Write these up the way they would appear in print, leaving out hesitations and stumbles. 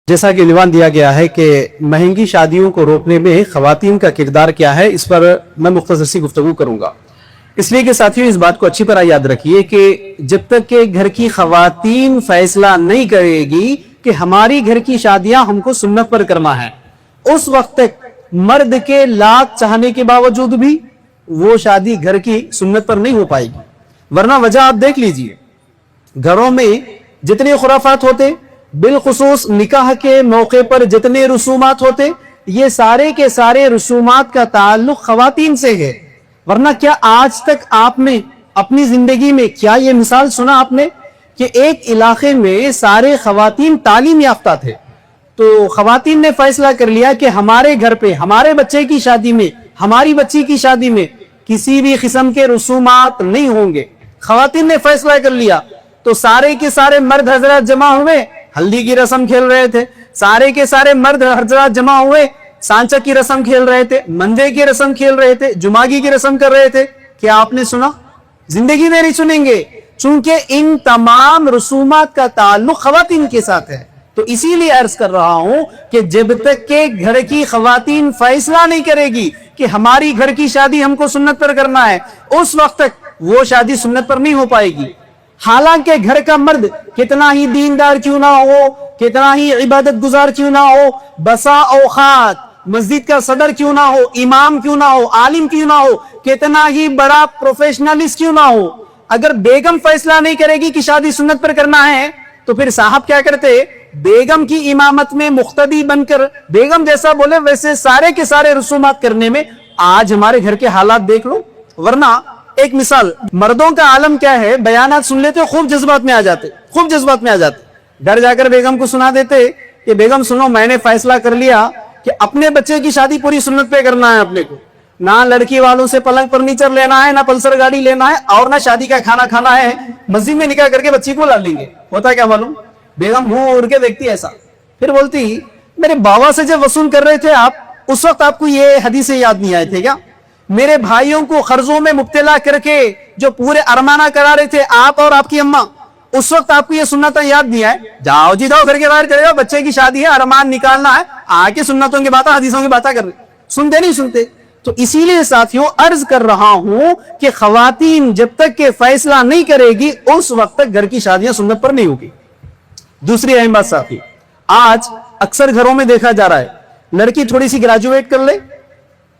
جیسا کہ عنوان دیا گیا ہے کہ مہنگی شادیوں کو روکنے میں خواتین کا کردار کیا ہے، اس پر میں مختصر سی گفتگو کروں گا، اس لیے کہ ساتھیوں اس بات کو اچھی طرح یاد رکھیے کہ جب تک کہ گھر کی خواتین فیصلہ نہیں کرے گی کہ ہماری گھر کی شادیاں ہم کو سنت پر کرنا ہے، اس وقت تک مرد کے لاکھ چاہنے کے باوجود بھی وہ شادی گھر کی سنت پر نہیں ہو پائے گی۔ ورنہ وجہ آپ دیکھ لیجئے، گھروں میں جتنے خرافات ہوتے، بالخصوص نکاح کے موقع پر جتنے رسومات ہوتے، یہ سارے کے سارے رسومات کا تعلق خواتین سے ہے۔ ورنہ کیا آج تک آپ نے اپنی زندگی میں کیا یہ مثال سنا آپ نے کہ ایک علاقے میں سارے خواتین تعلیم یافتہ تھے، تو خواتین نے فیصلہ کر لیا کہ ہمارے گھر پہ ہمارے بچے کی شادی میں، ہماری بچی کی شادی میں کسی بھی قسم کے رسومات نہیں ہوں گے، خواتین نے فیصلہ کر لیا، تو سارے کے سارے مرد حضرات جمع ہوئے، ہلدی کی رسم کھیل رہے تھے، سارے کے سارے مرد حضرات جمع ہوئے، سانچا کی رسم کھیل رہے تھے، مندے کی رسم کھیل رہے تھے، جماگی کی رسم کر رہے تھے۔ کیا آپ نے سنا؟ زندگی میں نہیں سنیں گے، چونکہ ان تمام رسومات کا تعلق خواتین کے ساتھ ہے۔ تو اسی لیے عرض کر رہا ہوں کہ جب تک کہ گھر کی خواتین فیصلہ نہیں کرے گی کہ ہماری گھر کی شادی ہم کو سنت پر کرنا ہے، اس وقت تک وہ شادی سنت پر نہیں ہو پائے گی۔ حالانکہ گھر کا مرد کتنا ہی دیندار کیوں نہ ہو، کتنا ہی عبادت گزار کیوں نہ ہو، بسا اوقات مسجد کا صدر کیوں نہ ہو، امام کیوں نہ ہو، عالم کیوں نہ ہو، کتنا ہی بڑا پروفیشنلسٹ کیوں نہ ہو، اگر بیگم فیصلہ نہیں کرے گی کہ شادی سنت پر کرنا ہے، تو پھر صاحب کیا کرتے؟ بیگم کی امامت میں مقتدی بن کر بیگم جیسا بولے ویسے سارے کے سارے رسومات کرنے میں آج ہمارے گھر کے حالات دیکھ لو۔ ورنہ ایک مثال، مردوں کا عالم کیا ہے، بیانات سن لیتے خوب جذبات میں آ جاتے، گھر جا کر بیگم کو سنا دیتے کہ بیگم سنو، میں نے فیصلہ کر لیا کہ اپنے بچے کی شادی پوری سنت پہ کرنا ہے، اپنے کو نہ لڑکی والوں سے پلنگ فرنیچر لینا ہے، نہ پلسر گاڑی لینا ہے، اور نہ شادی کا کھانا کھانا ہے، مسجد میں نکاح کر کے بچی کو لا لیں گے۔ ہوتا کیا معلوم؟ بیگم منہ اڑ کے دیکھتی ایسا، پھر بولتی میرے بابا سے جب وصول کر رہے تھے آپ، اس وقت آپ کو یہ حدیثیں یاد نہیں آئے تھے کیا؟ میرے بھائیوں کو قرضوں میں مبتلا کر کے جو پورے ارمانہ کرا رہے تھے آپ اور آپ کی اماں، اس وقت آپ کو یہ سنتیں یاد نہیں آئے؟ جاؤ جی جاؤ، گھر کے باہر چلے جاؤ، بچے کی شادی ہے، ارمان نکالنا ہے، آ کے سنتوں کی باتیں حدیثوں کی باتیں کر رہے، سنتے نہیں سنتے۔ تو اسی لیے ساتھیوں عرض کر رہا ہوں کہ خواتین جب تک کہ فیصلہ نہیں کرے گی اس وقت تک گھر کی شادیاں سنت پر نہیں ہوگی۔ دوسری اہم بات ساتھی، آج اکثر گھروں میں دیکھا جا رہا ہے، لڑکی تھوڑی سی گریجویٹ کر لے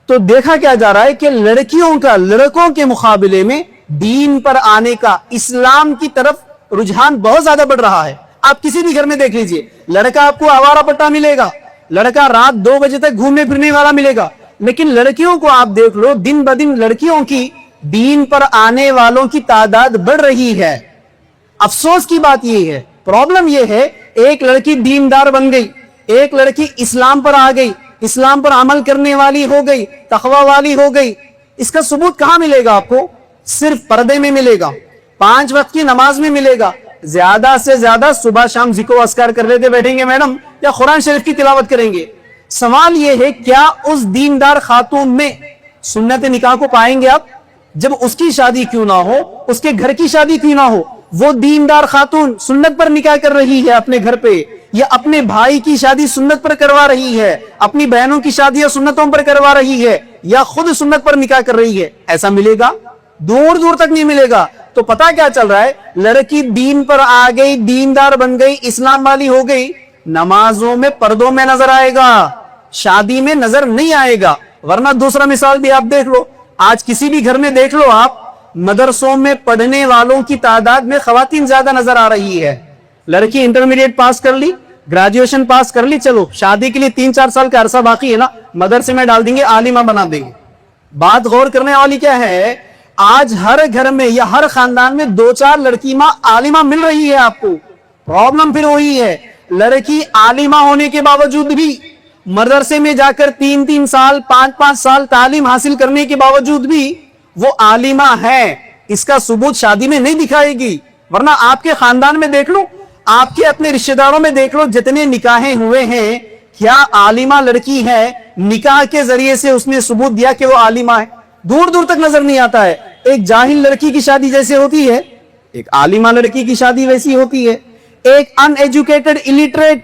تو دیکھا کیا جا رہا ہے کہ لڑکیوں کا لڑکوں کے مقابلے میں دین پر آنے کا، اسلام کی طرف رجحان بہت زیادہ بڑھ رہا ہے۔ آپ کسی بھی گھر میں دیکھ لیجئے، لڑکا آپ کو آوارہ پٹا ملے گا، لڑکا رات 2 بجے تک گھومنے پھرنے والا ملے گا، لیکن لڑکیوں کو آپ دیکھ لو، دن بدن لڑکیوں کی دین پر آنے والوں کی تعداد بڑھ رہی ہے۔ افسوس کی بات یہ ہے، پرابلم یہ ہے، ایک لڑکی دیندار بن گئی، ایک لڑکی اسلام پر آ گئی، اسلام پر عمل کرنے والی ہو گئی، تقوی والی ہو گئی، اس کا ثبوت کہاں ملے گا آپ کو؟ صرف پردے میں ملے گا، 5 وقت کی نماز میں ملے گا، زیادہ سے زیادہ صبح شام ذکر و اذکار کر لیتے بیٹھیں گے میڈم، یا قرآن شریف کی تلاوت کریں گے۔ سوال یہ ہے، کیا اس دیندار خاتون میں سنت نکاح کو پائیں گے آپ؟ جب اس کی شادی کیوں نہ ہو، اس کے گھر کی شادی کیوں نہ ہو، وہ دیندار خاتون سنت پر نکاح کر رہی ہے اپنے گھر پہ، یا اپنے بھائی کی شادی سنت پر کروا رہی ہے، اپنی بہنوں کی شادیاں سنتوں پر کروا رہی ہے، یا خود سنت پر نکاح کر رہی ہے، ایسا ملے گا؟ دور دور تک نہیں ملے گا۔ تو پتا کیا چل رہا ہے؟ لڑکی دین پر آ گئی، دیندار بن گئی، اسلام والی ہو گئی، نمازوں میں پردوں میں نظر آئے گا، شادی میں نظر نہیں آئے گا۔ ورنہ دوسرا مثال بھی آپ دیکھ لو، آج کسی بھی گھر میں دیکھ لو آپ، مدرسوں میں پڑھنے والوں کی تعداد میں خواتین زیادہ نظر آ رہی ہے۔ لڑکی انٹرمیڈیٹ پاس کر لی، گریجویشن پاس کر لی، چلو شادی کے لیے 3-4 سال کا عرصہ باقی ہے نا، مدرسے میں ڈال دیں گے، عالمہ بنا دیں گے۔ بات غور کرنے والی کیا ہے، آج ہر گھر میں یا ہر خاندان میں 2-4 لڑکی ماں عالمہ مل رہی ہے آپ کو۔ پرابلم پھر وہی ہے، لڑکی عالمہ ہونے کے باوجود بھی، مدرسے میں جا کر 3-3 سال 5-5 سال تعلیم حاصل کرنے کے باوجود بھی وہ عالمہ ہے، اس کا ثبوت شادی میں نہیں دکھائے گی۔ ورنہ آپ کے خاندان میں دیکھ لو، آپ کے اپنے رشتہ داروں میں دیکھ لو، جتنے نکاحیں ہوئے ہیں، کیا عالمہ لڑکی ہے؟ نکاح کے ذریعے سے اس نے ثبوت دیا کہ وہ عالمہ ہے؟ دور دور تک نظر نہیں آتا ہے۔ ایک جاہل لڑکی کی شادی جیسے ہوتی ہے، ایک عالمہ لڑکی کی شادی ویسی ہوتی ہے۔ ایک ان ایجوکیٹڈ، الٹریٹ